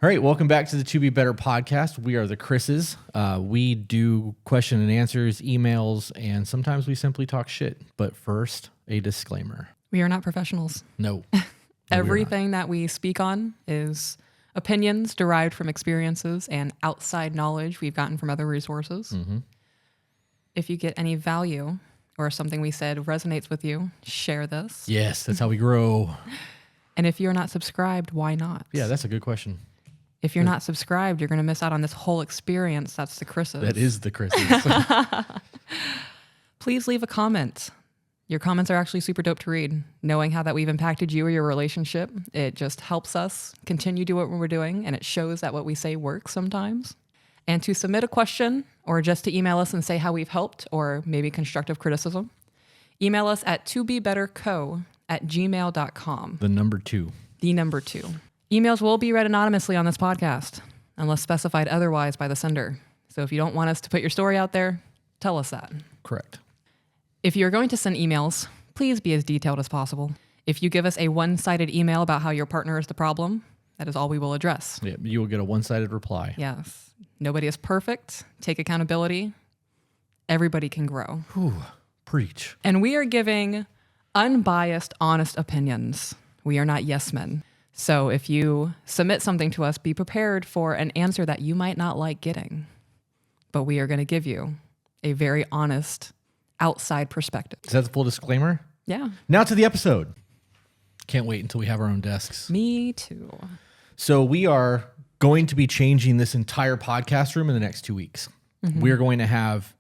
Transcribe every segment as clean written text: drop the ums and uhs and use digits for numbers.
All right, welcome back to the To Be Better podcast. We are the Chris's. We do question and answers, emails, and sometimes we simply talk shit. But first, a disclaimer. We are not professionals. No. Everything that we speak on is opinions derived from experiences and outside knowledge we've gotten from other resources. Mm-hmm. If you get any value or something we said resonates with you, share this. Yes, that's how we grow. And if you're not subscribed, why not? Yeah, that's a good question. If you're not subscribed, you're going to miss out on this whole experience. That's the Chris's. That is the Chris's. Please leave a comment. Your comments are actually super dope to read. Knowing how that we've impacted you or your relationship, it just helps us continue to do what we're doing, and it shows that what we say works sometimes. And to submit a question or just to email us and say how we've helped or maybe constructive criticism, email us at tobebetterco@gmail.com. The number 2. The number 2. Emails will be read anonymously on this podcast, unless specified otherwise by the sender. So if you don't want us to put your story out there, tell us that. Correct. If you're going to send emails, please be as detailed as possible. If you give us a one-sided email about how your partner is the problem, that is all we will address. Yeah, you will get a one-sided reply. Yes. Nobody is perfect. Take accountability. Everybody can grow. Whew, preach. And we are giving unbiased, honest opinions. We are not yes men. So if you submit something to us, be prepared for an answer that you might not like getting. But we are going to give you a very honest, outside perspective. Is that the full disclaimer? Yeah. Now to the episode. Can't wait until we have our own desks. Me too. So we are going to be changing this entire podcast room in the next 2 weeks. Mm-hmm. We're going to have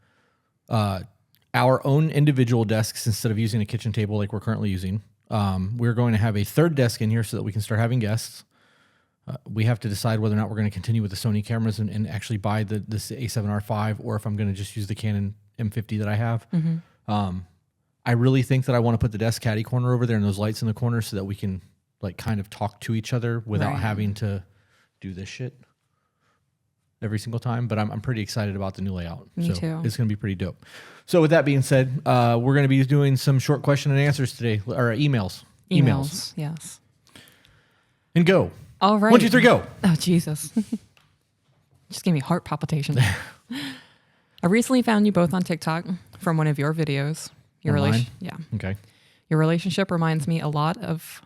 our own individual desks instead of using a kitchen table like we're currently using. We're going to have a third desk in here so that we can start having guests. We have to decide whether or not we're going to continue with the Sony cameras and actually buy this A7R5 or if I'm going to just use the Canon M50 that I have. Mm-hmm. I really think that I want to put the desk caddy corner over there and those lights in the corner so that we can like kind of talk to each other without having to do this shit every single time. But I'm pretty excited about the new layout. Me too. It's going to be pretty dope. So with that being said, we're going to be doing some short question and answers today, or emails. Emails, yes. And go. All right. 1, 2, 3, go. Oh, Jesus. Just gave me heart palpitations. I recently found you both on TikTok from one of your videos. Your relationship, yeah. Okay. Your relationship reminds me a lot of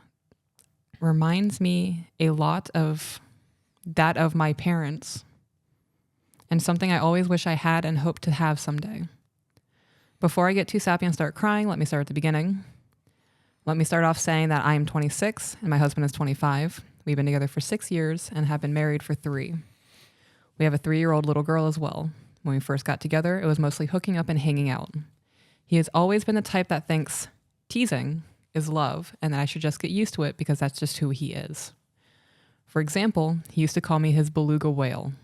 that of my parents, and something I always wish I had and hope to have someday. Before I get too sappy and start crying, let me start at the beginning. Let me start off saying that I am 26 and my husband is 25. We've been together for 6 years and have been married for 3. We have a 3-year-old little girl as well. When we first got together, it was mostly hooking up and hanging out. He has always been the type that thinks teasing is love and that I should just get used to it because that's just who he is. For example, he used to call me his beluga whale.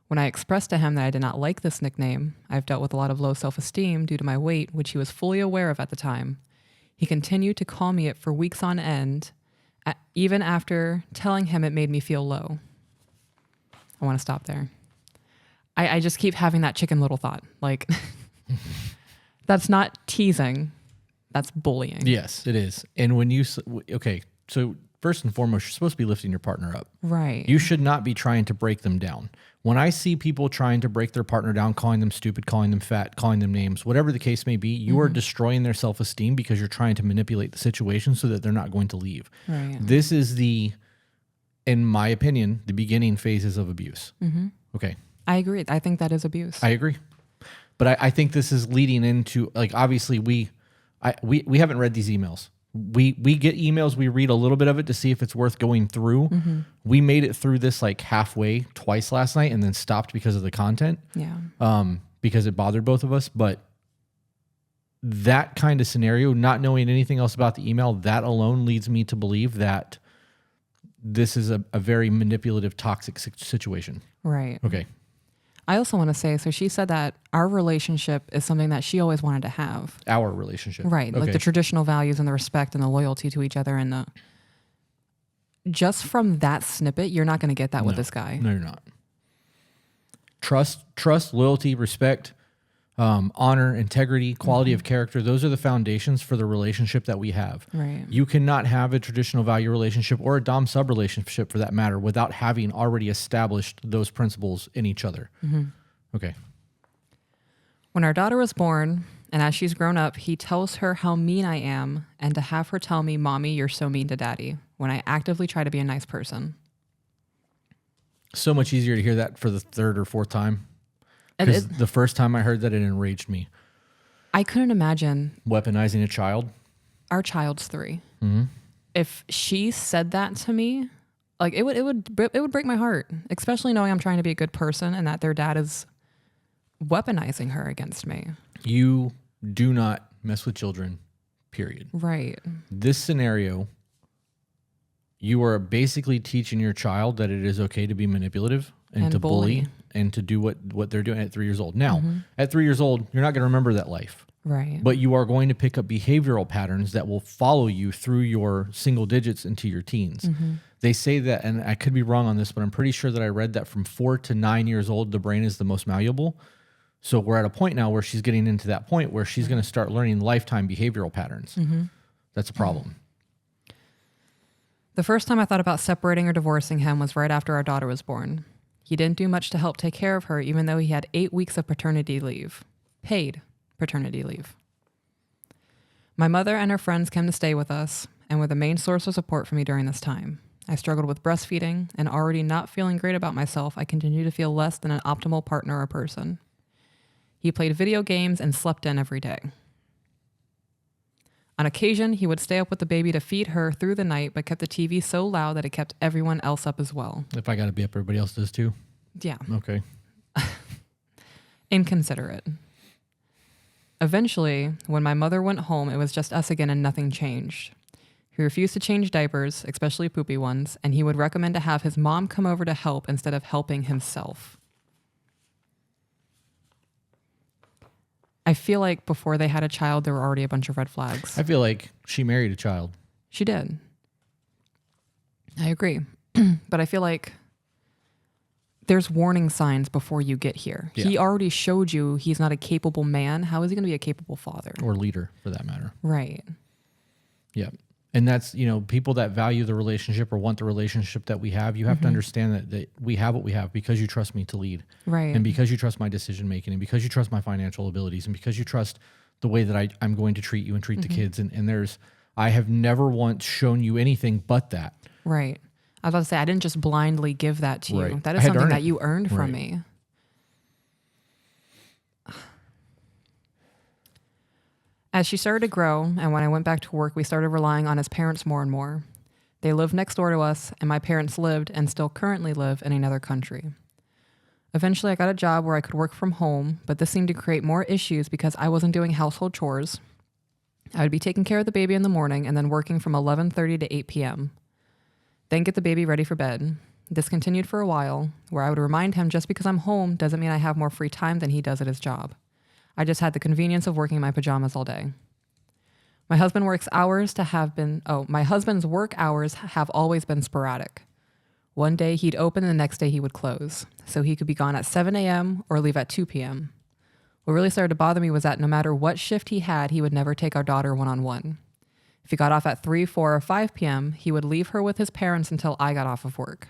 When I expressed to him that I did not like this nickname, I've dealt with a lot of low self-esteem due to my weight, which he was fully aware of at the time. He continued to call me it for weeks on end, even after telling him it made me feel low. I want to stop there. I just keep having that Chicken Little thought. Like, that's not teasing. That's bullying. Yes, it is. And when you, okay, so first and foremost, you're supposed to be lifting your partner up. Right. You should not be trying to break them down. When I see people trying to break their partner down, calling them stupid, calling them fat, calling them names, whatever the case may be, you are destroying their self-esteem because you're trying to manipulate the situation so that they're not going to leave. Right. This is in my opinion, the beginning phases of abuse. Mm-hmm. Okay. I agree. I think that is abuse. I agree. But I think this is leading into, like, obviously we haven't read these emails. We get emails, we read a little bit of it to see if it's worth going through. Mm-hmm. We made it through this like halfway twice last night and then stopped because of the content. Yeah. Because it bothered both of us. But that kind of scenario, not knowing anything else about the email, that alone leads me to believe that this is a very manipulative, toxic situation. Right. Okay. I also want to say, so she said that our relationship is something that she always wanted to have. Our relationship. Right. Okay. Like the traditional values and the respect and the loyalty to each other. And just from that snippet, you're not going to get that with this guy. No, you're not. Trust, loyalty, respect. honor, integrity, quality of character. Those are the foundations for the relationship that we have. Right. You cannot have a traditional value relationship or a dom sub relationship for that matter without having already established those principles in each other. Okay. When our daughter was born, and as she's grown up, he tells her how mean I am, and to have her tell me, "Mommy, you're so mean to Daddy," when I actively try to be a nice person. So much easier to hear that for the third or fourth time. Because the first time I heard that, it enraged me. I couldn't imagine Weaponizing a child. our child's 3. If she said that to me, like it would break my heart, especially knowing I'm trying to be a good person and that their dad is weaponizing her against me. You do not mess with children, period. Right. This scenario, you are basically teaching your child that it is okay to be manipulative and to bully and to do what they're doing at 3 years old. Now, at 3 years old, you're not going to remember that life. Right. But you are going to pick up behavioral patterns that will follow you through your single digits into your teens. They say that, and I could be wrong on this, but I'm pretty sure that I read that from 4 to 9 years old, the brain is the most malleable. So we're at a point now where she's getting into that point where she's going to start learning lifetime behavioral patterns. That's a problem. The first time I thought about separating or divorcing him was right after our daughter was born. He didn't do much to help take care of her, even though he had 8 weeks of paternity leave. Paid paternity leave. My mother and her friends came to stay with us and were the main source of support for me during this time. I struggled with breastfeeding, and already not feeling great about myself, I continued to feel less than an optimal partner or person. He played video games and slept in every day. On occasion, he would stay up with the baby to feed her through the night, but kept the TV so loud that it kept everyone else up as well. If I got to be up, everybody else does too? Yeah. Okay. Inconsiderate. Eventually, when my mother went home, it was just us again and nothing changed. He refused to change diapers, especially poopy ones, and he would recommend to have his mom come over to help instead of helping himself. I feel like before they had a child, there were already a bunch of red flags. I feel like she married a child. She did. I agree. But I feel like there's warning signs before you get here. Yeah. He already showed you he's not a capable man. How is he going to be a capable father? Or leader, for that matter. Right. Yeah. And that's, people that value the relationship or want the relationship that we have, you have to understand that we have what we have because you trust me to lead. Right. And because you trust my decision making and because you trust my financial abilities and because you trust the way that I'm going to treat you and treat the kids. And I have never once shown you anything but that. Right. I was about to say, I didn't just blindly give that to you. Right. That is something that you earned from me. As she started to grow, and when I went back to work, we started relying on his parents more and more. They lived next door to us, and my parents lived and still currently live in another country. Eventually, I got a job where I could work from home, but this seemed to create more issues because I wasn't doing household chores. I would be taking care of the baby in the morning and then working from 11:30 to 8 p.m. Then get the baby ready for bed. This continued for a while, where I would remind him just because I'm home doesn't mean I have more free time than he does at his job. I just had the convenience of working in my pajamas all day. My husband's work hours have always been sporadic. One day he'd open and the next day he would close. So he could be gone at 7 a.m. or leave at 2 p.m. What really started to bother me was that no matter what shift he had, he would never take our daughter one-on-one. If he got off at 3, 4, or 5 p.m., he would leave her with his parents until I got off of work.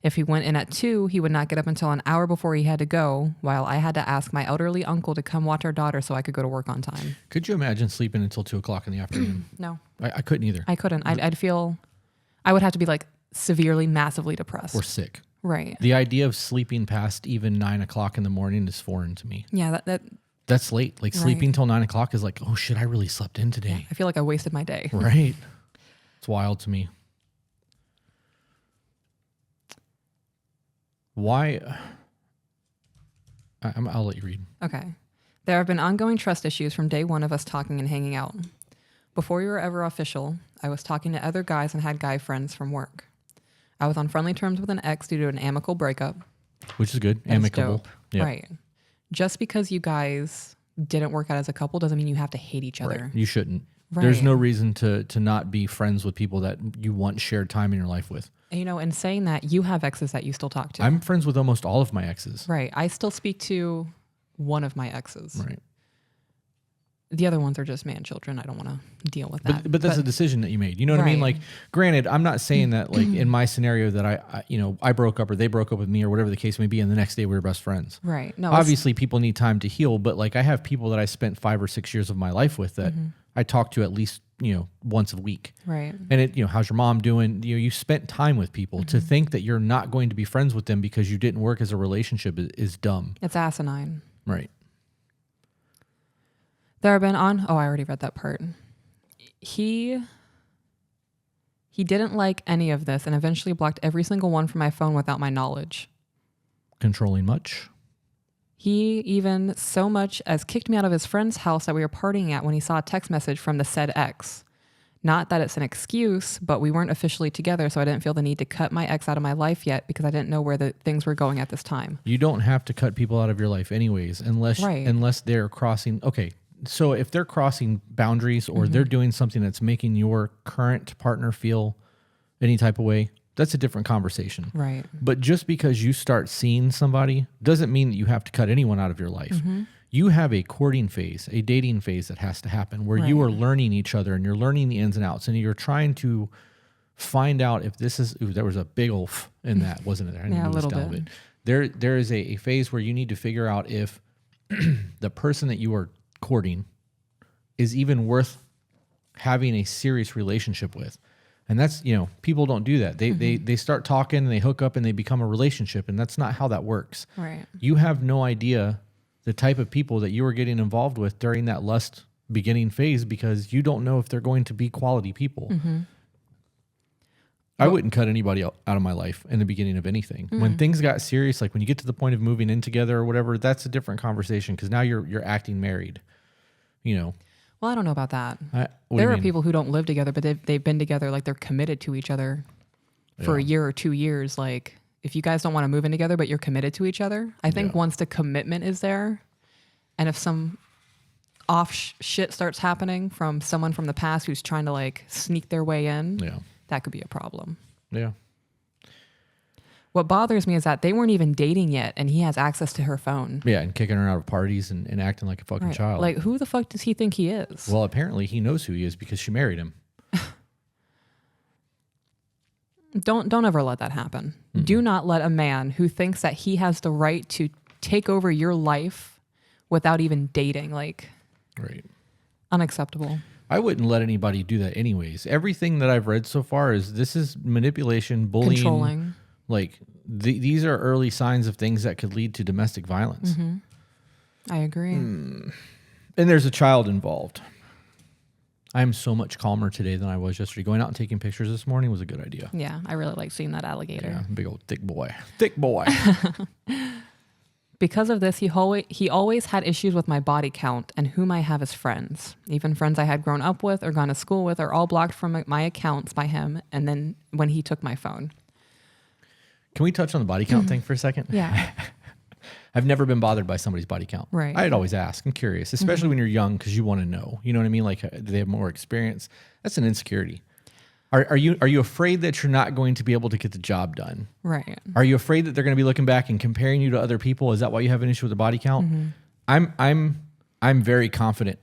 If he went in at 2, he would not get up until an hour before he had to go, while I had to ask my elderly uncle to come watch our daughter so I could go to work on time. Could you imagine sleeping until 2 o'clock in the afternoon? No. I couldn't either. I couldn't. I would have to be like severely, massively depressed. Or sick. Right. The idea of sleeping past even 9 o'clock in the morning is foreign to me. Yeah, that's late. Like sleeping till 9 o'clock is like, oh shit, I really slept in today. Yeah, I feel like I wasted my day. Right. It's wild to me. Why? I'll let you read. Okay. There have been ongoing trust issues from day one of us talking and hanging out. Before we were ever official, I was talking to other guys and had guy friends from work. I was on friendly terms with an ex due to an amicable breakup. Which is good. That's amicable. dope. Yep. Right. Just because you guys didn't work out as a couple doesn't mean you have to hate each other. Right. You shouldn't. Right. There's no reason to not be friends with people that you want shared time in your life with. And saying that, you have exes that you still talk to. I'm friends with almost all of my exes. Right. I still speak to one of my exes. Right. The other ones are just man children. I don't want to deal with that. But that's a decision that you made. You know what I mean? Like, granted, I'm not saying that like in my scenario that I broke up or they broke up with me or whatever the case may be, and the next day we were best friends. Right. No. Obviously, people need time to heal, but like I have people that I spent 5 or 6 years of my life with that I talk to at least once a week. Right. And how's your mom doing? You spent time with people. To think that you're not going to be friends with them because you didn't work as a relationship is dumb. It's asinine. Right. There have been I already read that part. He didn't like any of this and eventually blocked every single one from my phone without my knowledge. Controlling much? He even so much as kicked me out of his friend's house that we were partying at when he saw a text message from the said ex. Not that it's an excuse, but we weren't officially together, so I didn't feel the need to cut my ex out of my life yet because I didn't know where the things were going at this time. You don't have to cut people out of your life anyways, unless they're crossing. Okay. So if they're crossing boundaries or they're doing something that's making your current partner feel any type of way, that's a different conversation. Right. But just because you start seeing somebody doesn't mean that you have to cut anyone out of your life. You have a courting phase, a dating phase that has to happen where you are learning each other and you're learning the ins and outs and you're trying to find out if this is, there was a big oof in that, wasn't it? There? I Yeah, a little bit. There is a phase where you need to figure out if the person that you are courting is even worth having a serious relationship with. And that's, people don't do that. They start talking and they hook up and they become a relationship. And that's not how that works. Right. You have no idea the type of people that you are getting involved with during that lust beginning phase because you don't know if they're going to be quality people. I wouldn't cut anybody out of my life in the beginning of anything. When things got serious, like when you get to the point of moving in together or whatever, that's a different conversation because now you're acting married. Well, I don't know about that. What There do are you mean? people who don't live together, but they've been together, like they're committed to each other for a year or 2 years. Like if you guys don't want to move in together, but you're committed to each other, I think once the commitment is there, and if some shit starts happening from someone from the past who's trying to like sneak their way in, that could be a problem. Yeah. What bothers me is that they weren't even dating yet, and he has access to her phone. Yeah, and kicking her out of parties and acting like a fucking child. Like, who the fuck does he think he is? Well, apparently he knows who he is because she married him. Don't ever let that happen. Do not let a man who thinks that he has the right to take over your life without even dating, like, unacceptable. I wouldn't let anybody do that anyways. Everything that I've read so far is this is manipulation, bullying, controlling. Like these are early signs of things that could lead to domestic violence. I agree. And there's a child involved. I'm so much calmer today than I was yesterday. Going out and taking pictures this morning was a good idea. Yeah, I really like seeing that alligator. Yeah, big old thick boy. Thick boy. Because of this, he always had issues with my body count and whom I have as friends. Even friends I had grown up with or gone to school with are all blocked from my accounts by him, and then when he took my phone. Can we touch on the body count thing for a second? Yeah. I've never been bothered by somebody's body count. Right. I'd always ask. I'm curious, especially when you're young because you want to know. You know what I mean? Like, do they have more experience? That's an insecurity. Are you afraid that you're not going to be able to get the job done? Right. Are you afraid that they're going to be looking back and comparing you to other people? Is that why you have an issue with the body count? I'm very confident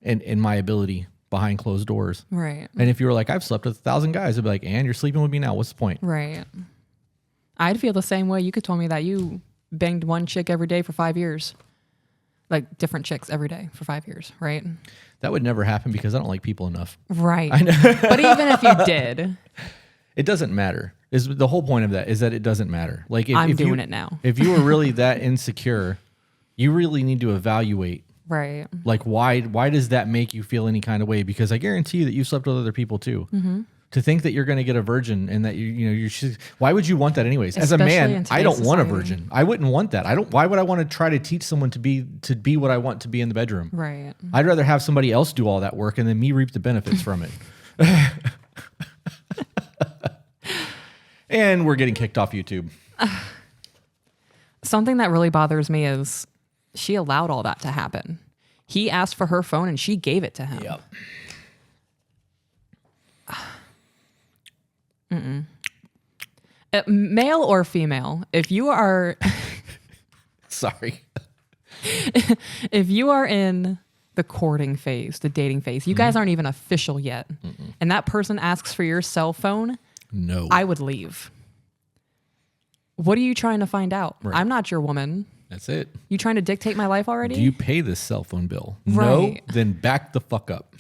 in my ability behind closed doors. Right. And if you were like, I've slept with 1,000 guys, I'd be like, and you're sleeping with me now. What's the point? Right. I'd feel the same way. You could tell me that you banged one chick every day for 5 years. Like different chicks every day for 5 years, right? That would never happen because I don't like people enough. Right. But even if you did, it doesn't matter. Is the whole point of that is that it doesn't matter. Like if, I'm if doing you, it now. If you were really that insecure, you really need to evaluate. Right. Like why does that make you feel any kind of way? Because I guarantee you that you slept with other people too. To think that you're going to get a virgin and that you should, why would you want that anyways? As a man, I don't want a virgin. I wouldn't want that. Why would I want to try to teach someone to be what I want to be in the bedroom? Right. I'd rather have somebody else do all that work and then me reap the benefits from it. And we're getting kicked off YouTube. Something that really bothers me is she allowed all that to happen. He asked for her phone and she gave it to him. Yep. Male or female, if you are... Sorry. If you are in the courting phase, the dating phase, you guys aren't even official yet, and that person asks for your cell phone, no, I would leave. What are you trying to find out? Right. I'm not your woman. That's it. You trying to dictate my life already? Do you pay this cell phone bill? Right. No, then back the fuck up.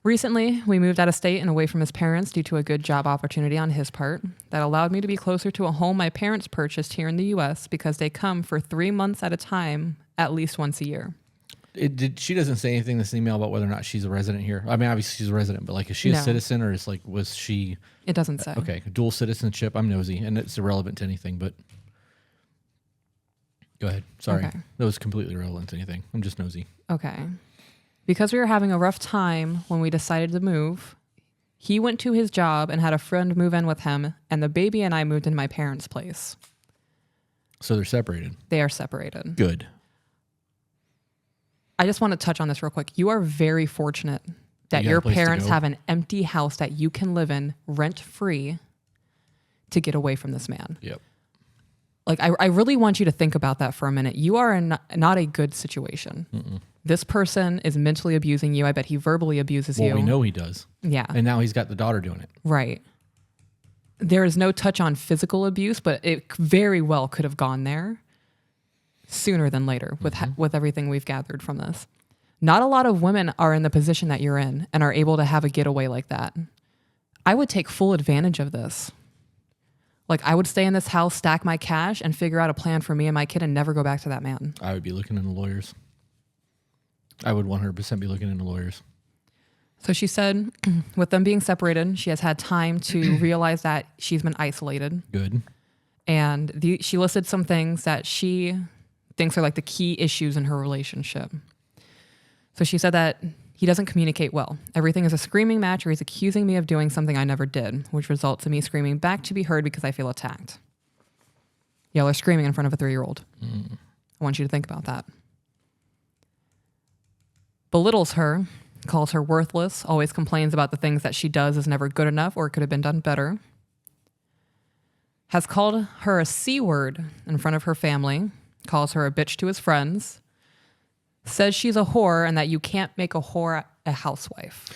Recently, we moved out of state and away from his parents due to a good job opportunity on his part that allowed me to be closer to a home my parents purchased here in the U.S. because they come for 3 months at a time, at least once a year. She doesn't say anything in this email about whether or not she's a resident here. I mean, obviously she's a resident, but like, is she a citizen or is like, was she? It doesn't say. Okay, dual citizenship. I'm nosy, and it's irrelevant to anything. But go ahead. Sorry, Okay. That was completely irrelevant to anything. I'm just nosy. Okay. Because we were having a rough time when we decided to move, he went to his job and had a friend move in with him, and the baby and I moved in my parents' place. So they're separated. They are separated. Good. I just want to touch on this real quick. You are very fortunate that You got a your place to parents go. have an empty house that you can live in rent-free to get away from this man. Yep. Like, I really want you to think about that for a minute. You are in not a good situation. This person is mentally abusing you. I bet he verbally abuses you. Well, we know he does. Yeah. And now he's got the daughter doing it. Right. There is no touch on physical abuse, but it very well could have gone there sooner than later with everything we've gathered from this. Not a lot of women are in the position that you're in and are able to have a getaway like that. I would take full advantage of this. Like, I would stay in this house, stack my cash, and figure out a plan for me and my kid and never go back to that man. I would be looking into lawyers. I would 100% be looking into lawyers. So she said, with them being separated, she has had time to realize that she's been isolated. Good. And she listed some things that she thinks are like the key issues in her relationship. So she said that he doesn't communicate well. Everything is a screaming match, or he's accusing me of doing something I never did, which results in me screaming back to be heard because I feel attacked. Y'all are screaming in front of a 3-year-old. I want you to think about that. Belittles her, calls her worthless, always complains about the things that she does is never good enough or could have been done better. Has called her a C word in front of her family, calls her a bitch to his friends, says she's a whore and that you can't make a whore a housewife.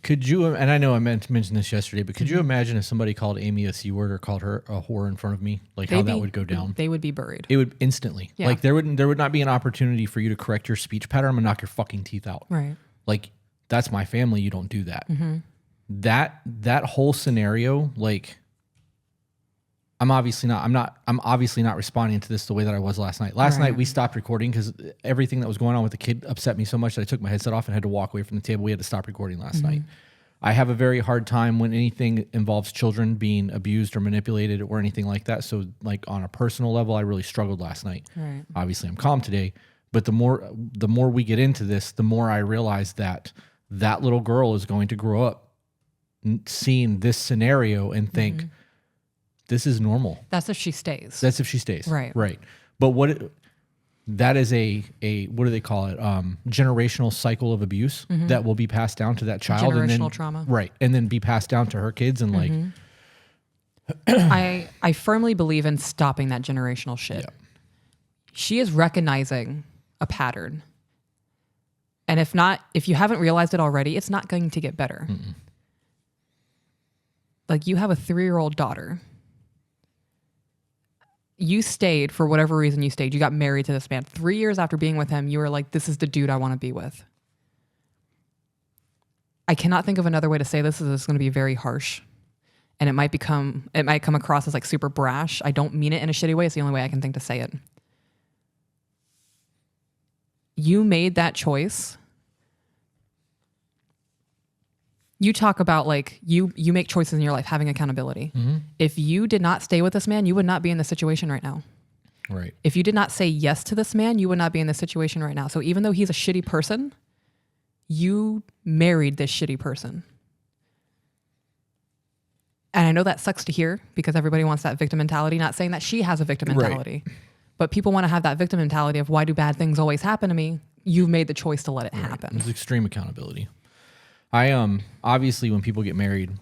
Could you, and I know I meant to mention this yesterday, but could you imagine if somebody called Amy a C word or called her a whore in front of me? Like how that would go down? They would be buried. It would instantly. Yeah. Like there would not be an opportunity for you to correct your speech pattern. I'm gonna knock your fucking teeth out. Right. Like that's my family. You don't do that. That whole scenario, like I'm obviously not responding to this the way that I was last night. Last night we stopped recording because everything that was going on with the kid upset me so much that I took my headset off and had to walk away from the table. We had to stop recording last night. I have a very hard time when anything involves children being abused or manipulated or anything like that. So like on a personal level, I really struggled last night. Right. Obviously I'm calm today, but the more we get into this, the more I realize that little girl is going to grow up seeing this scenario and think, this is normal. That's if she stays. That's if she stays. Right. Right. But that is a what do they call it? Generational cycle of abuse that will be passed down to that child. Generational trauma. Right. And then be passed down to her kids and like. I firmly believe in stopping that generational shit. Yeah. She is recognizing a pattern. And if you haven't realized it already, it's not going to get better. Like you have a 3-year-old daughter. You stayed for whatever reason you stayed. You got married to this man. 3 years after being with him, you were like, this is the dude I want to be with. I cannot think of another way to say this. This is going to be very harsh. And it might come across as like super brash. I don't mean it in a shitty way. It's the only way I can think to say it. You made that choice. You talk about like you make choices in your life, having accountability. If you did not stay with this man, you would not be in this situation right now. Right. If you did not say yes to this man, you would not be in this situation right now. So even though he's a shitty person, you married this shitty person. And I know that sucks to hear because everybody wants that victim mentality. Not saying that she has a victim mentality, but people want to have that victim mentality of why do bad things always happen to me? You've made the choice to let it happen. It's extreme accountability. I obviously when people get married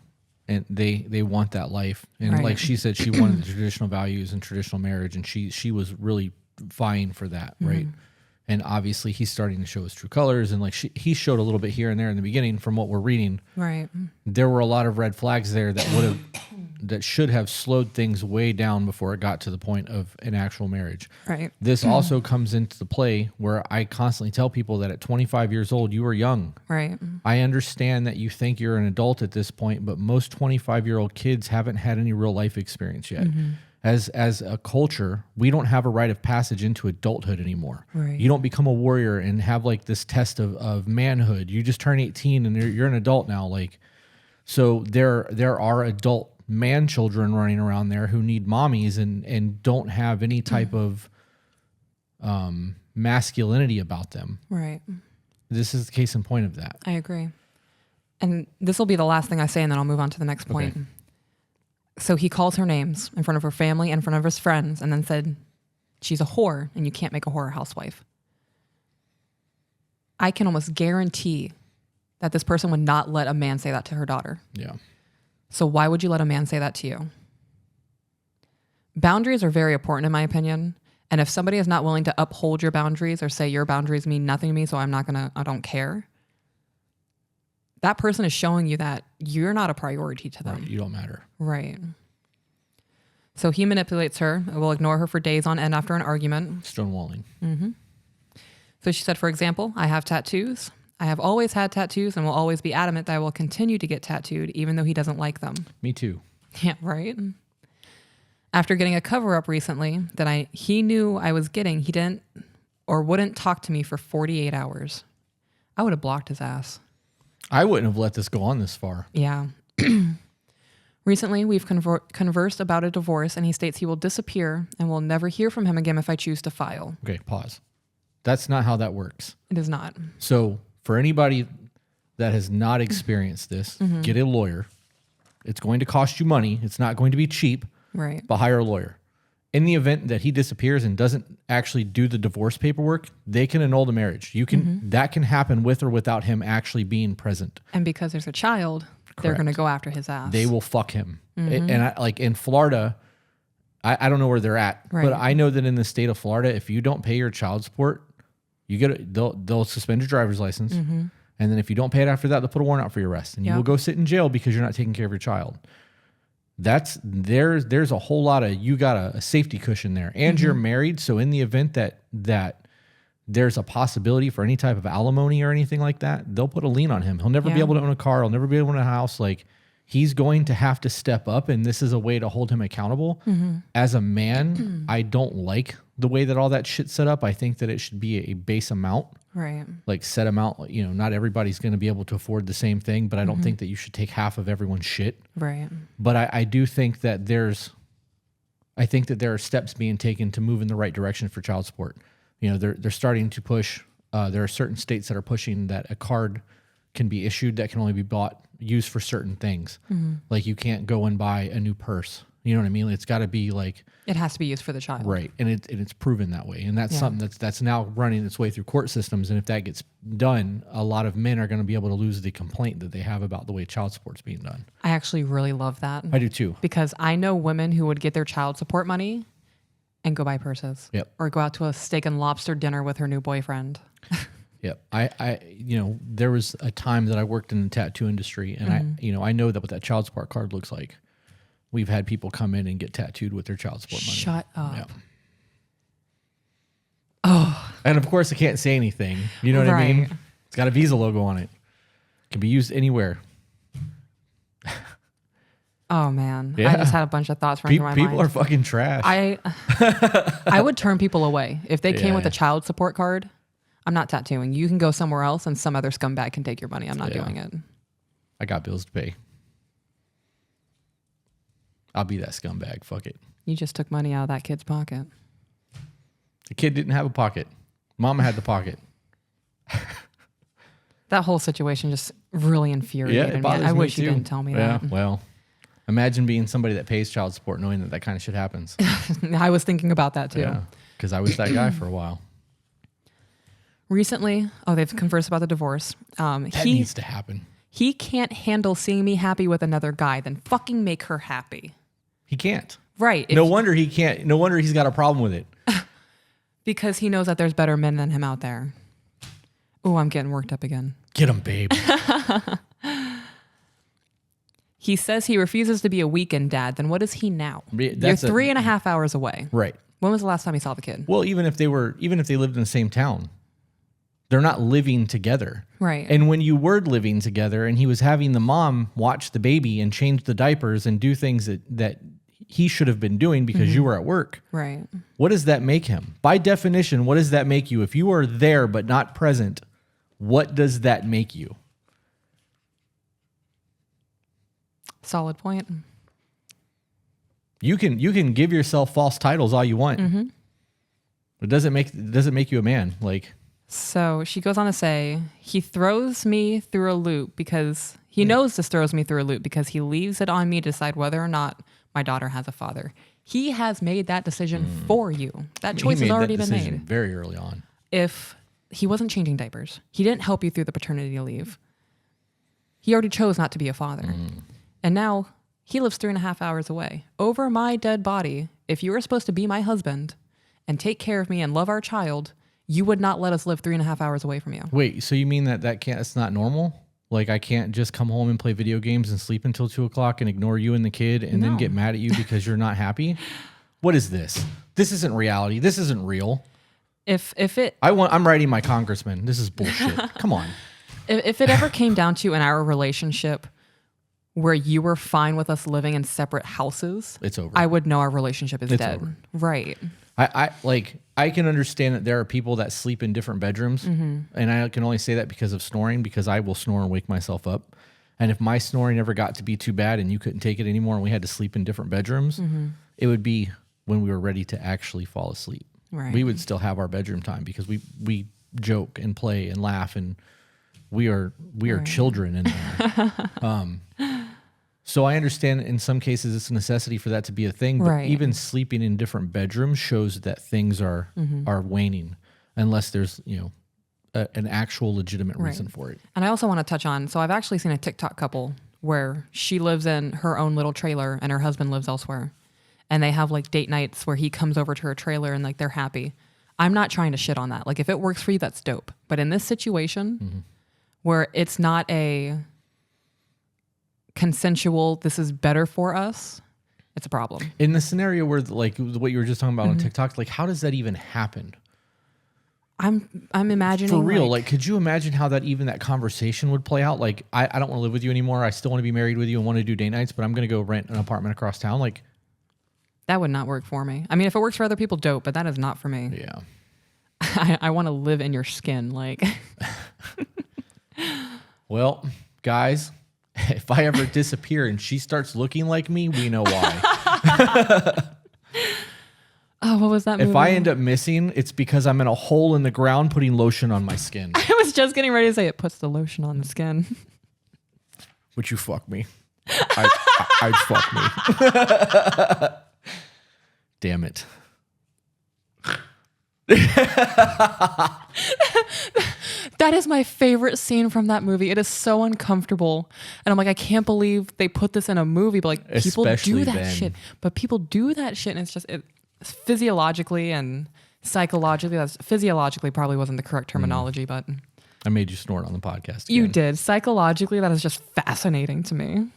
and they want that life and like she said she wanted the traditional values and traditional marriage and she was really vying for that, right? And obviously he's starting to show his true colors, and like he showed a little bit here and there in the beginning from what we're reading. Right. There were a lot of red flags there that should have slowed things way down before it got to the point of an actual marriage. Right. This also comes into the play where I constantly tell people that at 25 years old, you are young. Right. I understand that you think you're an adult at this point, but most 25-year-old kids haven't had any real life experience yet. As a culture, we don't have a rite of passage into adulthood anymore. Right. You don't become a warrior and have like this test of manhood. You just turn 18 and you're an adult now. Like, so there are adult man children running around there who need mommies and don't have any type of masculinity about them. Right. This is the case in point of that. I agree. And this will be the last thing I say, and then I'll move on to the next point. Okay. So he calls her names in front of her family and in front of his friends, and then said, she's a whore and you can't make a whore a housewife. I can almost guarantee that this person would not let a man say that to her daughter. Yeah. So why would you let a man say that to you? Boundaries are very important in my opinion. And if somebody is not willing to uphold your boundaries or say your boundaries mean nothing to me, so I don't care, that person is showing you that you're not a priority to them. Right. You don't matter. Right. So he manipulates her and will ignore her for days on end after an argument. Stonewalling. So she said, for example, I have tattoos. I have always had tattoos and will always be adamant that I will continue to get tattooed even though he doesn't like them. Me too. Yeah, right? After getting a cover-up recently that he knew I was getting, he didn't or wouldn't talk to me for 48 hours. I would have blocked his ass. I wouldn't have let this go on this far. Yeah. Recently, we've conversed about a divorce, and he states he will disappear and will never hear from him again if I choose to file. Okay, pause. That's not how that works. It is not. So for anybody that has not experienced this, get a lawyer. It's going to cost you money. It's not going to be cheap, Right. but hire a lawyer. In the event that he disappears and doesn't actually do the divorce paperwork, they can annul the marriage. That can happen with or without him actually being present. And because there's a child, they're going to go after his ass. They will fuck him. And I, like in Florida, I don't know where they're at, Right. but I know that in the state of Florida, if you don't pay your child support, they'll suspend your driver's license. And then if you don't pay it after that, they'll put a warrant out for your arrest, and you will go sit in jail because you're not taking care of your child. There's a whole lot of, you got a safety cushion there, and you're married. So in the event that there's a possibility for any type of alimony or anything like that, they'll put a lien on him. He'll never be able to own a car. He'll never be able to own a house. Like, he's going to have to step up, and this is a way to hold him accountable. As a man, I don't like the way that all that shit's set up. I think that it should be a base amount. Right. Like set amount, not everybody's going to be able to afford the same thing, but I don't think that you should take half of everyone's shit. Right. But I do think that there are steps being taken to move in the right direction for child support. They're starting to push. There are certain states that are pushing that a card can be issued that can only be used for certain things. Like you can't go and buy a new purse. You know what I mean? It's got to be like, It has to be used for the child. right, and it's proven that way, and that's something that's now running its way through court systems. And if that gets done, a lot of men are going to be able to lose the complaint that they have about the way child support's being done. I actually really love that. I do too. Because I know women who would get their child support money and go buy purses. Yep. Or go out to a steak and lobster dinner with her new boyfriend. Yep. There was a time that I worked in the tattoo industry, and I know that what that child support card looks like. We've had people come in and get tattooed with their child support money. Shut up. Yeah. Oh. And of course, I can't say anything. You know what I mean? Right. It's got a Visa logo on it. Can be used anywhere. Oh man. Yeah. I just had a bunch of thoughts running through my mind. People are fucking trash. I would turn people away. If they came with Yeah. a child support card, I'm not tattooing. You can go somewhere else and some other scumbag can take your money. I'm not doing it. I got bills to pay. I'll be that scumbag. Fuck it. You just took money out of that kid's pocket. The kid didn't have a pocket. Mama had the pocket. That whole situation just really infuriated me. I wish you didn't tell me that. Yeah, well, imagine being somebody that pays child support knowing that kind of shit happens. I was thinking about that too. Yeah, because I was that guy for a while. Recently, they've conversed about the divorce. That needs to happen. He can't handle seeing me happy with another guy. Then fucking make her happy. He can't. Right. No wonder he can't. No wonder he's got a problem with it. Because he knows that there's better men than him out there. Oh, I'm getting worked up again. Get him, babe. He says he refuses to be a weekend dad. Then what is he now? You're 3.5 hours away. Right. When was the last time you saw the kid? Well, even if they lived in the same town, they're not living together. Right. And when you were living together and he was having the mom watch the baby and change the diapers and do things that he should have been doing because you were at work. Right. What does that make him? By definition, what does that make you? If you are there but not present, what does that make you? Solid point. You can give yourself false titles all you want. It doesn't make you a man. Like, so she goes on to say, he throws me through a loop because he knows this throws me through a loop because he leaves it on me to decide whether or not my daughter has a father. He has made that decision for you. That choice has already been made. Very early on. If he wasn't changing diapers, he didn't help you through the paternity leave. He already chose not to be a father. And now he lives 3.5 hours away. Over my dead body, if you were supposed to be my husband and take care of me and love our child, you would not let us live 3.5 hours away from you. Wait, so you mean it's not normal? Like, I can't just come home and play video games and sleep until 2:00 and ignore you and the kid and then get mad at you because you're not happy? What is this? This isn't reality. This isn't real. I'm writing my congressman. This is bullshit. Come on. If it ever came down to in our relationship where you were fine with us living in separate houses, it's over. I would know our relationship is dead. Over. Right. I can understand that there are people that sleep in different bedrooms, and I can only say that because of snoring, because I will snore and wake myself up. And if my snoring ever got to be too bad and you couldn't take it anymore and we had to sleep in different bedrooms, it would be when we were ready to actually fall asleep. Right. We would still have our bedroom time because we joke and play and laugh, and we are children in there. So I understand in some cases it's a necessity for that to be a thing, but even sleeping in different bedrooms shows that things are waning, unless there's an actual legitimate reason for it. And I also want to touch on, so I've actually seen a TikTok couple where she lives in her own little trailer and her husband lives elsewhere, and they have like date nights where he comes over to her trailer and like they're happy. I'm not trying to shit on that. Like, if it works for you, that's dope. But in this situation where it's not a consensual, this is better for us, it's a problem. In the scenario where, like, what you were just talking about on TikTok, like, how does that even happen? I'm imagining, for real. Like, could you imagine how that conversation would play out? Like, I don't want to live with you anymore. I still want to be married with you and want to do date nights, but I'm going to go rent an apartment across town. Like, that would not work for me. I mean, if it works for other people, dope, but that is not for me. Yeah. I want to live in your skin. Like, well, guys, if I ever disappear and she starts looking like me, we know why. Oh, what was that movie? If I end up missing, it's because I'm in a hole in the ground putting lotion on my skin. I was just getting ready to say it puts the lotion on the skin. Would you fuck me? I'd fuck me. Damn it. That is my favorite scene from that movie. It is so uncomfortable. And I'm like, I can't believe they put this in a movie, but like, people do that shit. But people do that shit, and it's just, it's physiologically and psychologically, that's physiologically probably wasn't the correct terminology, but I made you snort on the podcast again. You did. Psychologically, that is just fascinating to me.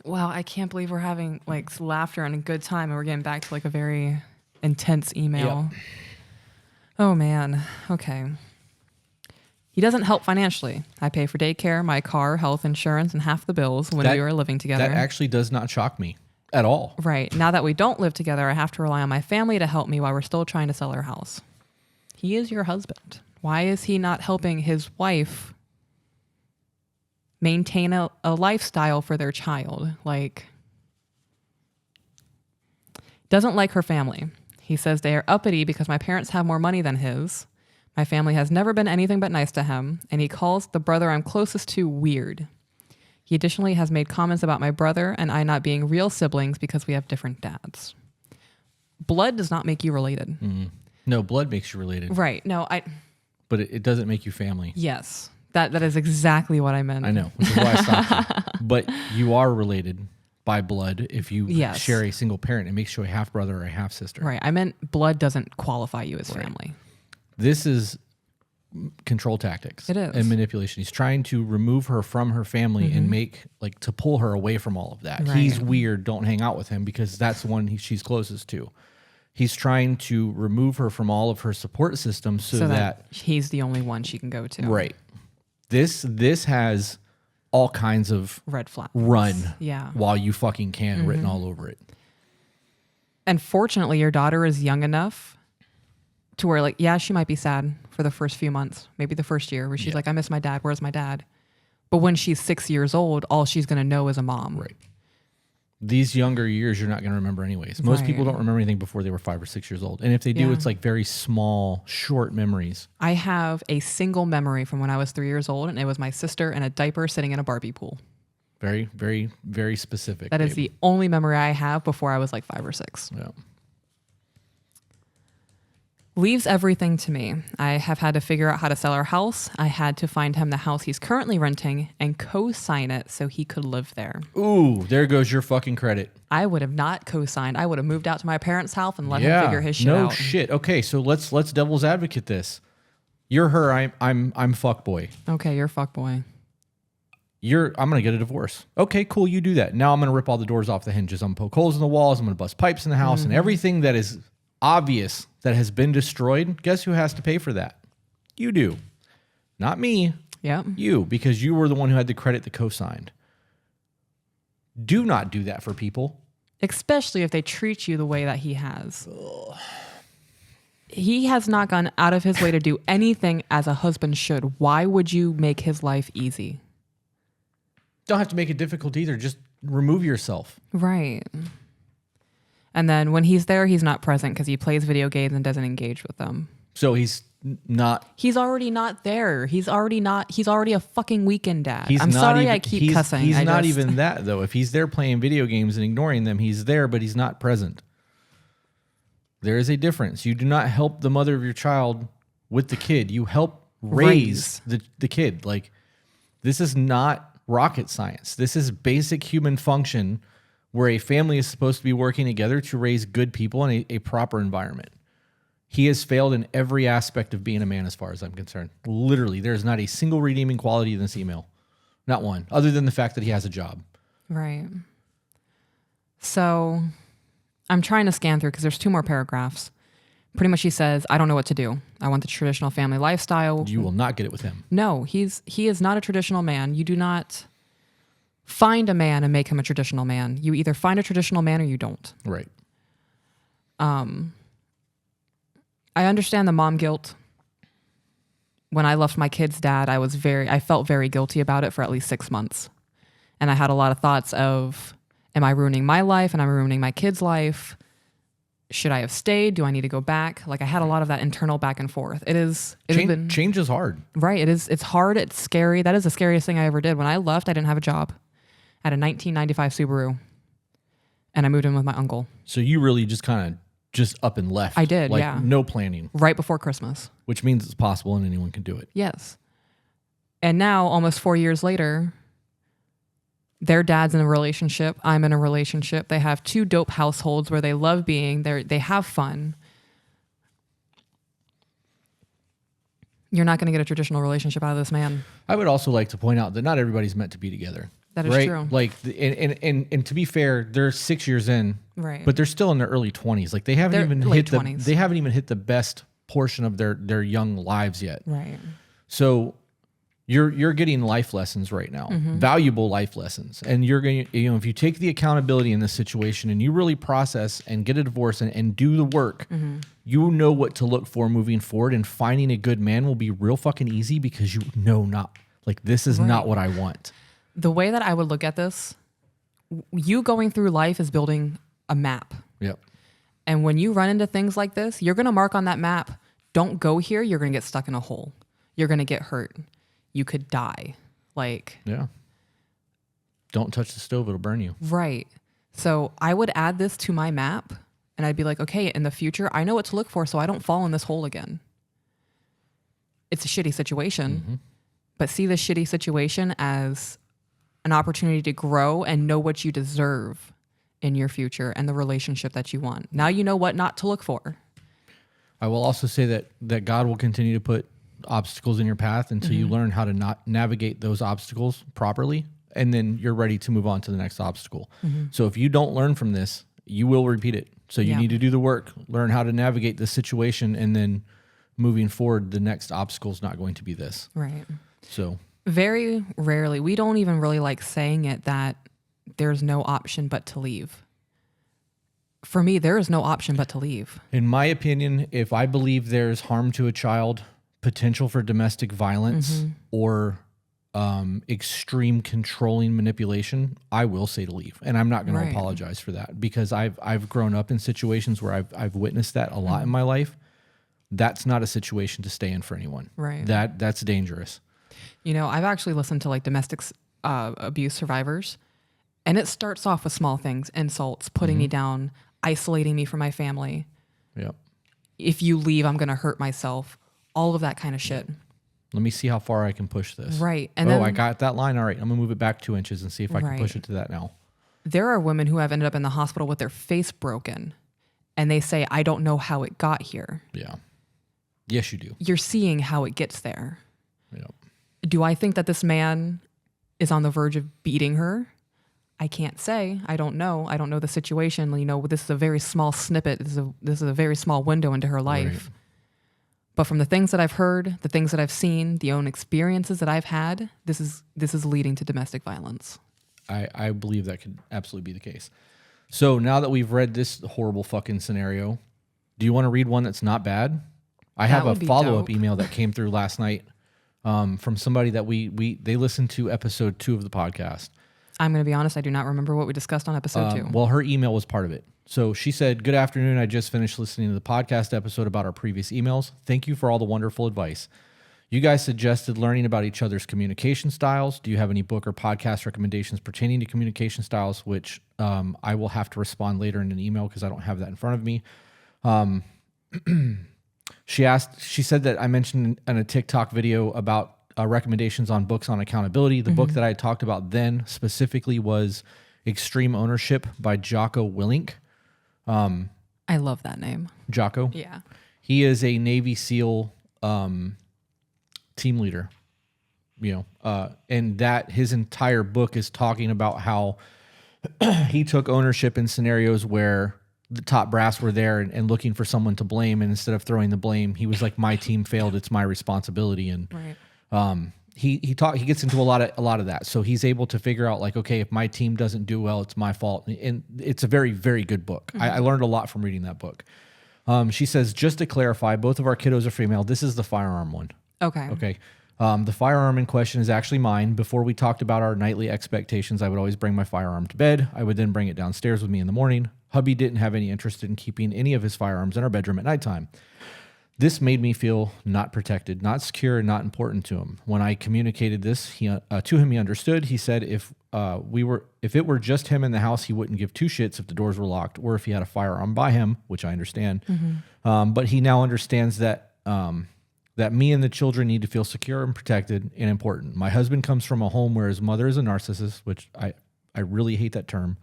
Wow, I can't believe we're having like laughter and a good time, and we're getting back to like a very intense email. Yep. Oh man. Okay. He doesn't help financially. I pay for daycare, my car, health insurance, and half the bills when we were living together. That actually does not shock me at all. Right. Now that we don't live together, I have to rely on my family to help me while we're still trying to sell our house. He is your husband. Why is he not helping his wife maintain a lifestyle for their child? Like, doesn't like her family. He says they are uppity because my parents have more money than his. My family has never been anything but nice to him, and he calls the brother I'm closest to weird. He additionally has made comments about my brother and I not being real siblings because we have different dads. Blood does not make you related. Mm-hmm. No, blood makes you related. Right. No, But it doesn't make you family. Yes. That is exactly what I meant. I know, which is why I stopped you. But you are related by blood if you Yes. share a single parent. It makes you a half brother or a half sister. Right. I meant blood doesn't qualify you as Right. family. This is control tactics. It is. And manipulation. He's trying to remove her from her family and make like to pull her away from all of that. Right. He's weird. Don't hang out with him because that's the one she's closest to. He's trying to remove her from all of her support systems so that he's the only one she can go to. right. This has all kinds of Red flags. run Yeah. while you fucking can written all over it. And fortunately, your daughter is young enough to where, like, yeah, she might be sad for the first few months, maybe the first year, where she's like, I miss my dad. Where's my dad? But when she's 6 years old, all she's going to know is a mom. Right. These younger years, you're not going to remember anyways. Most people don't remember anything before they were 5 or 6 years old. And if they do, it's like very small, short memories. I have a single memory from when I was 3 years old, and it was my sister in a diaper sitting in a Barbie pool. Very, very, very specific. That is the only memory I have before I was like 5 or 6. Yeah. Leaves everything to me. I have had to figure out how to sell our house. I had to find him the house he's currently renting and co-sign it so he could live there. Ooh, there goes your fucking credit. I would have not co-signed. I would have moved out to my parents' house and let him figure his shit out. No shit. Okay, so let's devil's advocate this. You're her. I'm fuck boy. Okay, you're a fuckboy. I'm gonna get a divorce. Okay, cool. You do that. Now I'm gonna rip all the doors off the hinges. I'm gonna poke holes in the walls. I'm gonna bust pipes in the house and everything that is obvious that has been destroyed. Guess who has to pay for that? You do. Not me. Yep. You, because you were the one who had the credit that co-signed. Do not do that for people. Especially if they treat you the way that he has. Ugh. He has not gone out of his way to do anything as a husband should. Why would you make his life easy? Don't have to make it difficult either. Just remove yourself. Right. And then when he's there, he's not present because he plays video games and doesn't engage with them. So he's not. He's already not there. He's already a fucking weekend dad. I'm sorry I keep cussing. He's not even that, though. If he's there playing video games and ignoring them, he's there, but he's not present. There is a difference. You do not help the mother of your child with the kid. You help raise the kid. Like, this is not rocket science. This is basic human function where a family is supposed to be working together to raise good people in a proper environment. He has failed in every aspect of being a man as far as I'm concerned. Literally, there's not a single redeeming quality in this email. Not one, other than the fact that he has a job. Right. So I'm trying to scan through because there's 2 more paragraphs. Pretty much he says, I don't know what to do. I want the traditional family lifestyle. You will not get it with him. No, he is not a traditional man. You do not find a man and make him a traditional man. You either find a traditional man or you don't. Right. I understand the mom guilt. When I left my kid's dad, I felt very guilty about it for at least 6 months. And I had a lot of thoughts of, am I ruining my life and I'm ruining my kid's life? Should I have stayed? Do I need to go back? Like, I had a lot of that internal back and forth. Change is hard. Right. It's hard. It's scary. That is the scariest thing I ever did. When I left, I didn't have a job. I had a 1995 Subaru and I moved in with my uncle. So you really just kind of just up and left. I did, like, yeah. No planning. Right before Christmas. Which means it's possible and anyone can do it. Yes. And now, almost 4 years later, their dad's in a relationship. I'm in a relationship. They have 2 dope households where they love being there. They have fun. You're not going to get a traditional relationship out of this man. I would also like to point out that not everybody's meant to be together. That is true. Like, and to be fair, they're 6 years in, right? But they're still in their early 20s. Like, they haven't even hit the best portion of their young lives yet. Right. So you're getting life lessons right now, valuable life lessons, and you're going to, if you take the accountability in this situation and you really process and get a divorce and do the work, you know what to look for moving forward, and finding a good man will be real fucking easy because you know this is not what I want. The way that I would look at this, you going through life is building a map. Yep. And when you run into things like this, you're going to mark on that map, don't go here, you're going to get stuck in a hole. You're going to get hurt. You could die. Yeah. Don't touch the stove, it'll burn you. Right. So I would add this to my map and I'd be like, okay, in the future, I know what to look for so I don't fall in this hole again. It's a shitty situation, but see this shitty situation as an opportunity to grow and know what you deserve in your future and the relationship that you want. Now you know what not to look for. I will also say that God will continue to put obstacles in your path until you learn how to not navigate those obstacles properly, and then you're ready to move on to the next obstacle. So if you don't learn from this, you will repeat it. So you need to do the work, learn how to navigate the situation, and then moving forward, the next obstacle is not going to be this. Right. So very rarely, we don't even really like saying it, that there's no option but to leave. For me, there is no option but to leave. in my opinion, if I believe there's harm to a child, potential for domestic violence, or extreme controlling manipulation, I will say to leave, and I'm not going to apologize for that, because I've grown up in situations where I've witnessed that a lot in my life. That's not a situation to stay in for anyone. Right. That's dangerous. You know, I've actually listened to like domestic abuse survivors, and it starts off with small things, insults, putting me down, isolating me from my family. Yep. If you leave, I'm going to hurt myself. All of that kind of shit. Let me see how far I can push this. Right. And then, then I got that line. All right, I'm going to move it back 2 inches and see if I can push it to that now. There are women who have ended up in the hospital with their face broken, and they say, I don't know how it got here. Yeah. Yes, you do. You're seeing how it gets there. Yep. Do I think that this man is on the verge of beating her? I can't say. I don't know. I don't know the situation. You know, this is a very small snippet. This is a very small window into her life. Right. But from the things that I've heard, the things that I've seen, the own experiences that I've had, this is leading to domestic violence. I believe that could absolutely be the case. So now that we've read this horrible fucking scenario, do you want to read one that's not bad? I have a follow-up email that came through last night from somebody that they listened to episode 2 of the podcast. I'm going to be honest, I do not remember what we discussed on episode 2. Well, her email was part of it. So she said, "Good afternoon. I just finished listening to the podcast episode about our previous emails. Thank you for all the wonderful advice. You guys suggested learning about each other's communication styles. Do you have any book or podcast recommendations pertaining to communication styles?" Which I will have to respond later in an email because I don't have that in front of me. She said that I mentioned in a TikTok video about recommendations on books on accountability. The book that I talked about then specifically was Extreme Ownership by Jocko Willink. I love that name. Jocko? Yeah. He is a Navy SEAL team leader, and that his entire book is talking about how he took ownership in scenarios where the top brass were there and looking for someone to blame, and instead of throwing the blame, he was like, my team failed, it's my responsibility. And he gets into a lot of that. So he's able to figure out like, okay, if my team doesn't do well, it's my fault. And it's a very, very good book. I learned a lot from reading that book. She says, just to clarify, both of our kiddos are female. This is the firearm one. Okay. The firearm in question is actually mine. Before we talked about our nightly expectations, I would always bring my firearm to bed. I would then bring it downstairs with me in the morning. Hubby didn't have any interest in keeping any of his firearms in our bedroom at nighttime. This made me feel not protected, not secure, and not important to him. When I communicated this to him, he understood. He said if it were just him in the house, he wouldn't give two shits if the doors were locked or if he had a firearm by him, which I understand. But he now understands that me and the children need to feel secure and protected and important. My husband comes from a home where his mother is a narcissist, which I really hate that term.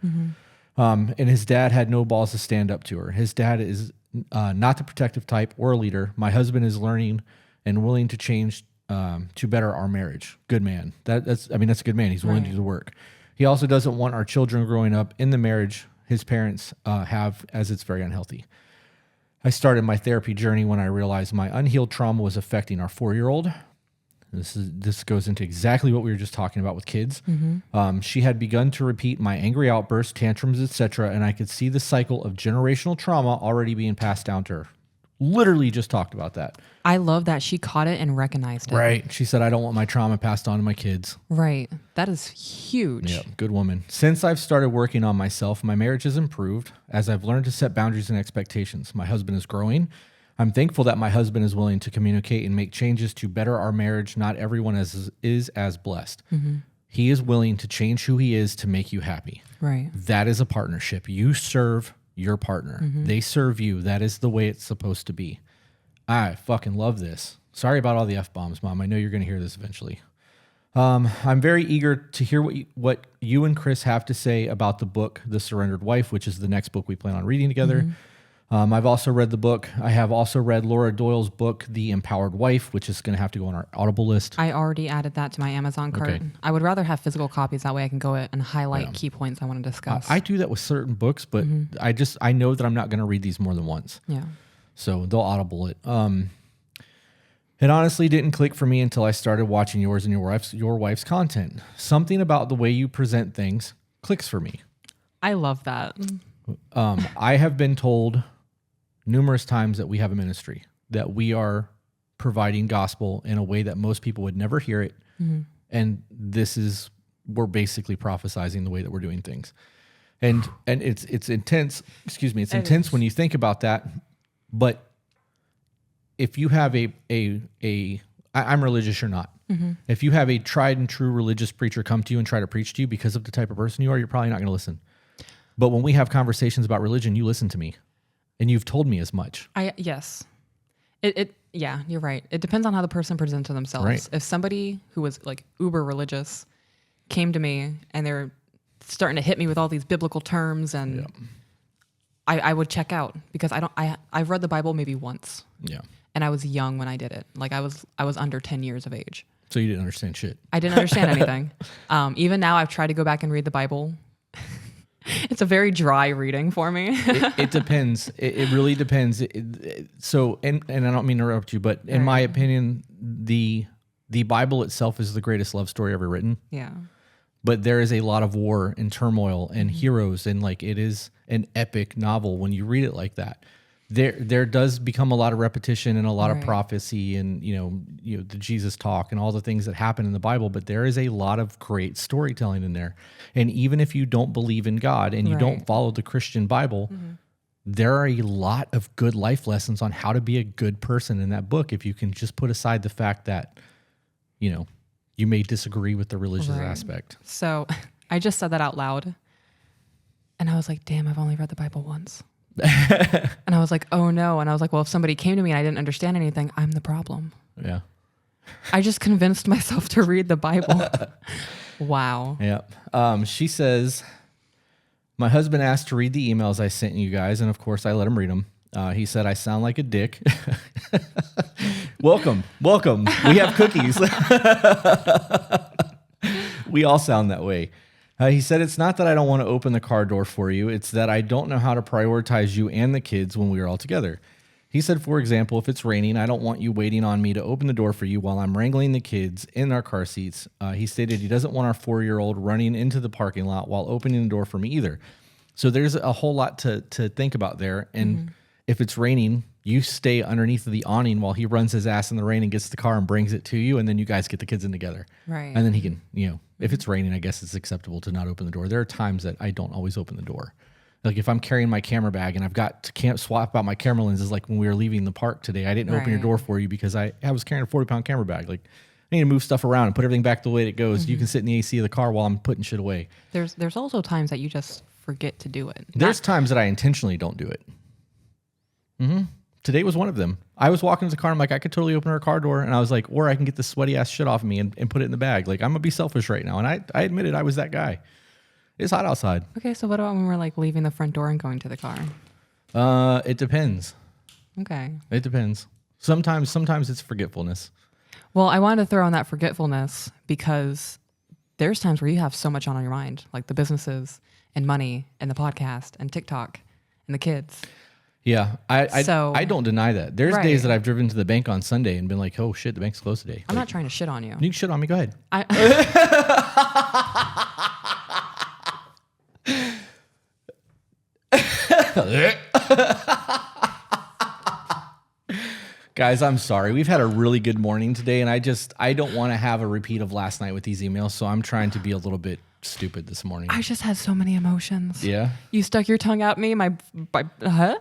And his dad had no balls to stand up to her. His dad is not the protective type or a leader. My husband is learning and willing to change to better our marriage. Good man. That's a good man. He's willing to do the work. He also doesn't want our children growing up in the marriage his parents have, as it's very unhealthy. I started my therapy journey when I realized my unhealed trauma was affecting our 4-year-old. This goes into exactly what we were just talking about with kids. She had begun to repeat my angry outbursts, tantrums, etc., and I could see the cycle of generational trauma already being passed down to her. Literally just talked about that. I love that she caught it and recognized it. Right. She said, I don't want my trauma passed on to my kids. Right. That is huge. Yeah, good woman. Since I've started working on myself, my marriage has improved as I've learned to set boundaries and expectations. My husband is growing. I'm thankful that my husband is willing to communicate and make changes to better our marriage. Not everyone is as blessed. He is willing to change who he is to make you happy. Right. That is a partnership. You serve your partner. They serve you. That is the way it's supposed to be. I fucking love this. Sorry about all the F-bombs, Mom. I know you're going to hear this eventually. I'm very eager to hear what you and Chris have to say about the book, The Surrendered Wife, which is the next book we plan on reading together. I've also read the book. I have also read Laura Doyle's book, The Empowered Wife, which is going to have to go on our Audible list. I already added that to my Amazon cart. Okay. I would rather have physical copies. That way I can go and highlight key points I want to discuss. I do that with certain books, but I know that I'm not going to read these more than once. Yeah. So they'll Audible it. It honestly didn't click for me until I started watching yours and your wife's content. Something about the way you present things clicks for me. I love that. I have been told numerous times that we have a ministry, that we are providing gospel in a way that most people would never hear it. And we're basically prophesizing the way that we're doing things. And it's intense, it's intense when you think about that. But if you have I'm religious or not, if you have a tried and true religious preacher come to you and try to preach to you because of the type of person you are, you're probably not going to listen. But when we have conversations about religion, you listen to me. And you've told me as much. Yes. Yeah, you're right. It depends on how the person presents themselves. Right. If somebody who was like uber religious came to me and they're starting to hit me with all these biblical terms, and I would check out, because I've read the Bible maybe once. Yeah. And I was young when I did it. Like I was under 10 years of age. So you didn't understand shit. I didn't understand anything. Even now I've tried to go back and read the Bible. It's a very dry reading for me. It depends. It really depends. So, and I don't mean to interrupt you, but in my opinion, the Bible itself is the greatest love story ever written. Yeah. But there is a lot of war and turmoil and heroes, and like it is an epic novel when you read it like that. There does become a lot of repetition and a lot of prophecy and the Jesus talk and all the things that happen in the Bible, but there is a lot of great storytelling in there. And even if you don't believe in God and you don't follow the Christian Bible, there are a lot of good life lessons on how to be a good person in that book, if you can just put aside the fact that you may disagree with the religious aspect. So I just said that out loud, and I was like, damn, I've only read the Bible once. And I was like, oh no. And I was like, well, if somebody came to me and I didn't understand anything, I'm the problem. Yeah. I just convinced myself to read the Bible. Wow. Yeah. She says, my husband asked to read the emails I sent you guys, and of course I let him read them. He said I sound like a dick. Welcome. We have cookies. We all sound that way. He said, it's not that I don't want to open the car door for you. It's that I don't know how to prioritize you and the kids when we are all together. He said, for example, if it's raining, I don't want you waiting on me to open the door for you while I'm wrangling the kids in our car seats. He stated he doesn't want our 4-year-old running into the parking lot while opening the door for me either. So there's a whole lot to think about there. And if it's raining, you stay underneath the awning while he runs his ass in the rain and gets the car and brings it to you, and then you guys get the kids in together. Right. And then he can, if it's raining, I guess it's acceptable to not open the door. There are times that I don't always open the door. Like if I'm carrying my camera bag and I've got to swap out my camera lenses, like when we were leaving the park today, I didn't open your door for you because I was carrying a 40-pound camera bag. Like I need to move stuff around and put everything back the way it goes. You can sit in the AC of the car while I'm putting shit away. There's also times that you just forget to do it. There's times that I intentionally don't do it. Today was one of them. I was walking to the car and I'm like, I could totally open her car door, and I was like, or I can get this sweaty ass shit off of me and put it in the bag. Like I'm gonna be selfish right now. And I admitted I was that guy. It's hot outside. Okay, so what about when we're like leaving the front door and going to the car? It depends. Okay. It depends. Sometimes it's forgetfulness. Well, I wanted to throw on that forgetfulness because there's times where you have so much on your mind, like the businesses and money and the podcast and TikTok and the kids. Yeah, I don't deny that. There's days that I've driven to the bank on Sunday and been like, oh shit, the bank's closed today. I'm not trying to shit on you. You can shit on me. Go ahead. Guys, I'm sorry. We've had a really good morning today, and I don't want to have a repeat of last night with these emails, so I'm trying to be a little bit stupid this morning. I just had so many emotions. Yeah? You stuck your tongue at me. Huh?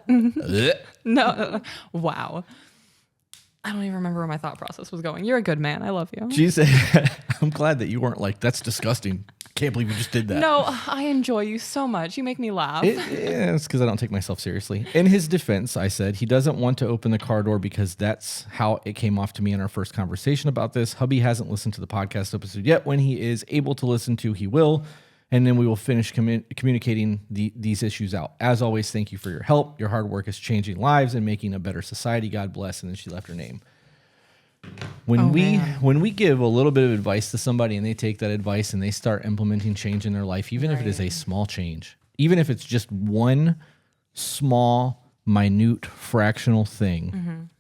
No. Wow. I don't even remember where my thought process was going. You're a good man. I love you. Jesus. I'm glad that you weren't like, that's disgusting. Can't believe you just did that. No, I enjoy you so much. You make me laugh. It's because I don't take myself seriously. In his defense, I said he doesn't want to open the car door because that's how it came off to me in our first conversation about this. Hubby hasn't listened to the podcast episode yet. When he is able to listen to, he will. And then we will finish communicating these issues out. As always, thank you for your help. Your hard work is changing lives and making a better society. God bless. And then she left her name. When we give a little bit of advice to somebody and they take that advice and they start implementing change in their life, even if it is a small change, even if it's just one small, minute, fractional thing,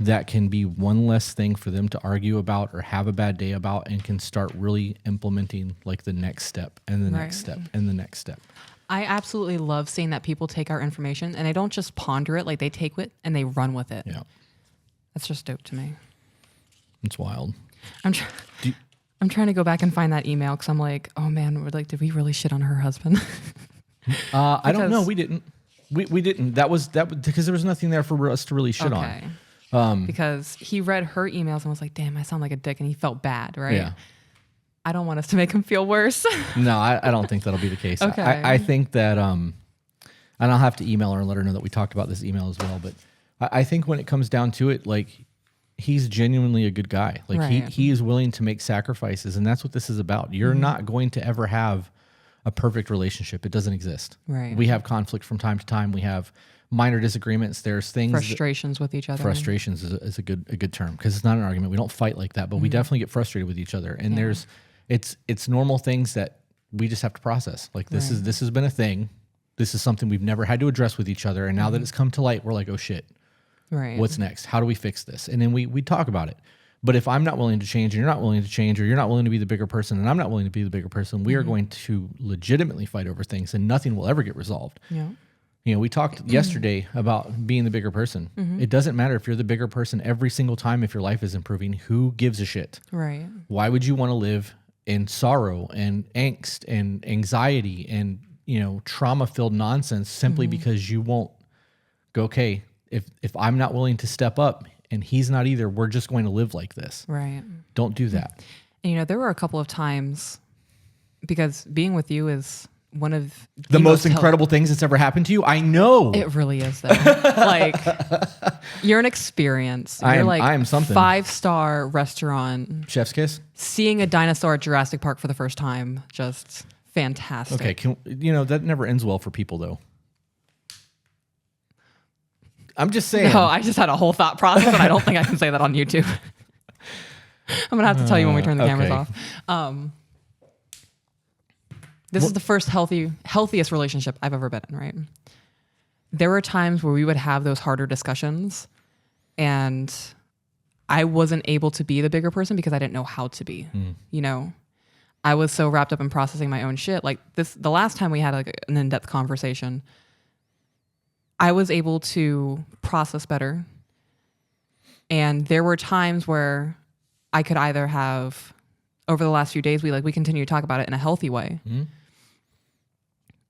that can be one less thing for them to argue about or have a bad day about, and can start really implementing like the next step and the next step and the next step. I absolutely love seeing that people take our information and they don't just ponder it, like they take it and they run with it. Yeah. That's just dope to me. It's wild. I'm trying to go back and find that email because I'm like, oh man, we're like, did we really shit on her husband? I don't know. We didn't. We didn't. That was because there was nothing there for us to really shit on. Because he read her emails and was like, damn, I sound like a dick, and he felt bad, right? Yeah. I don't want us to make him feel worse. No, I don't think that'll be the case. Okay. I think that, and I'll have to email her and let her know that we talked about this email as well. But I think when it comes down to it, like, he's genuinely a good guy. Like he is willing to make sacrifices, and that's what this is about. You're not going to ever have a perfect relationship. It doesn't exist. Right. We have conflict from time to time. We have minor disagreements. There's things frustrations with each other. Frustrations is a good term, because it's not an argument. We don't fight like that, but we definitely get frustrated with each other. And it's normal things that we just have to process. Like this has been a thing. This is something we've never had to address with each other, and now that it's come to light, we're like, oh shit. Right. What's next? How do we fix this? And then we talk about it. But if I'm not willing to change, and you're not willing to change, or you're not willing to be the bigger person, and I'm not willing to be the bigger person, we are going to legitimately fight over things, and nothing will ever get resolved. Yeah. You know, we talked yesterday about being the bigger person. It doesn't matter if you're the bigger person every single time if your life is improving. Who gives a shit? Right. Why would you want to live in sorrow and angst and anxiety and, trauma-filled nonsense simply because you won't go, okay, if I'm not willing to step up and he's not either, we're just going to live like this. Right. Don't do that. And, there were a couple of times, because being with you is one of the most incredible things that's ever happened to you. I know. It really is, though. Like, you're an experience. I am something. 5-star restaurant. Chef's kiss. Seeing a dinosaur at Jurassic Park for the first time. Just fantastic. Okay. That never ends well for people, though. I'm just saying. No, I just had a whole thought process, and I don't think I can say that on YouTube. I'm going to have to tell you when we turn the cameras off. This is the first healthiest relationship I've ever been in, right? There were times where we would have those harder discussions, and I wasn't able to be the bigger person because I didn't know how to be. I was so wrapped up in processing my own shit. Like the last time we had an in-depth conversation, I was able to process better. And there were times where I could either have, over the last few days, we continue to talk about it in a healthy way.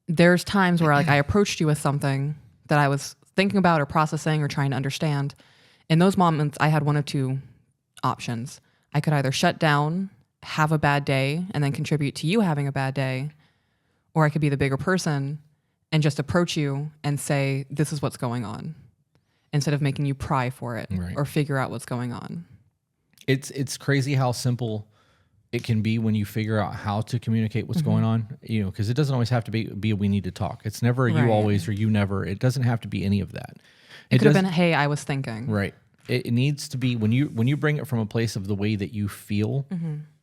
There's times where I approached you with something that I was thinking about or processing or trying to understand. In those moments, I had one of two options. I could either shut down, have a bad day, and then contribute to you having a bad day, or I could be the bigger person and just approach you and say, this is what's going on, instead of making you pry for it or figure out what's going on. It's crazy how simple it can be when you figure out how to communicate what's going on, because it doesn't always have to be a we need to talk. It's never a you always or you never. It doesn't have to be any of that. It could have been, hey, I was thinking. Right. It needs to be, when you bring it from a place of the way that you feel,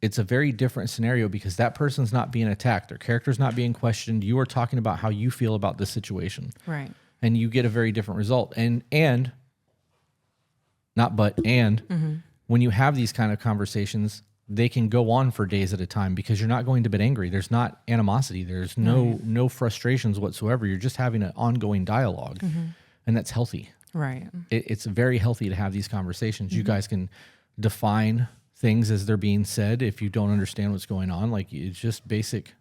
it's a very different scenario, because that person's not being attacked. Their character's not being questioned. You are talking about how you feel about this situation. Right. And you get a very different result. And when you have these kind of conversations, they can go on for days at a time, because you're not going to bed angry. There's not animosity. There's no frustrations whatsoever. You're just having an ongoing dialogue, and that's healthy. Right. It's very healthy to have these conversations. You guys can define things as they're being said if you don't understand what's going on. Like, it's just basic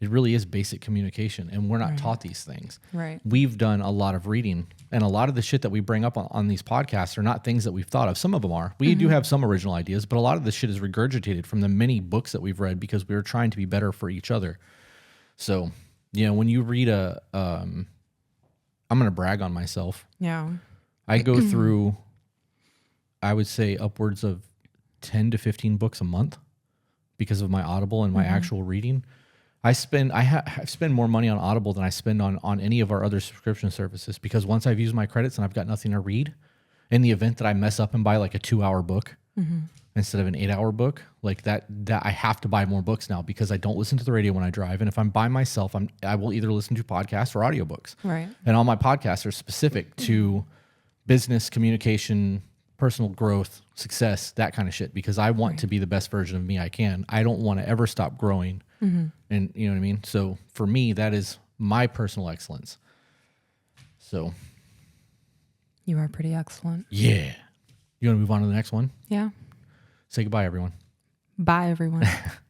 It really is basic communication, and we're not Right. taught these things. Right. We've done a lot of reading, and a lot of the shit that we bring up on these podcasts are not things that we've thought of. Some of them are. We do have some original ideas, but a lot of this shit is regurgitated from the many books that we've read because we were trying to be better for each other. So, when you read I'm going to brag on myself. Yeah. I go through, I would say, upwards of 10 to 15 books a month because of my Audible and my actual reading. I spend more money on Audible than I spend on any of our other subscription services, because once I've used my credits and I've got nothing to read, in the event that I mess up and buy like a 2-hour book instead of an 8-hour book, like that I have to buy more books now because I don't listen to the radio when I drive. And if I'm by myself, I will either listen to podcasts or audiobooks. Right. And all my podcasts are specific to business, communication, personal growth, success, that kind of shit, because I want to be the best version of me I can. I don't want to ever stop growing. And you know what I mean? So for me, that is my personal excellence. So. You are pretty excellent. Yeah. You want to move on to the next one? Yeah. Say goodbye, everyone. Bye, everyone.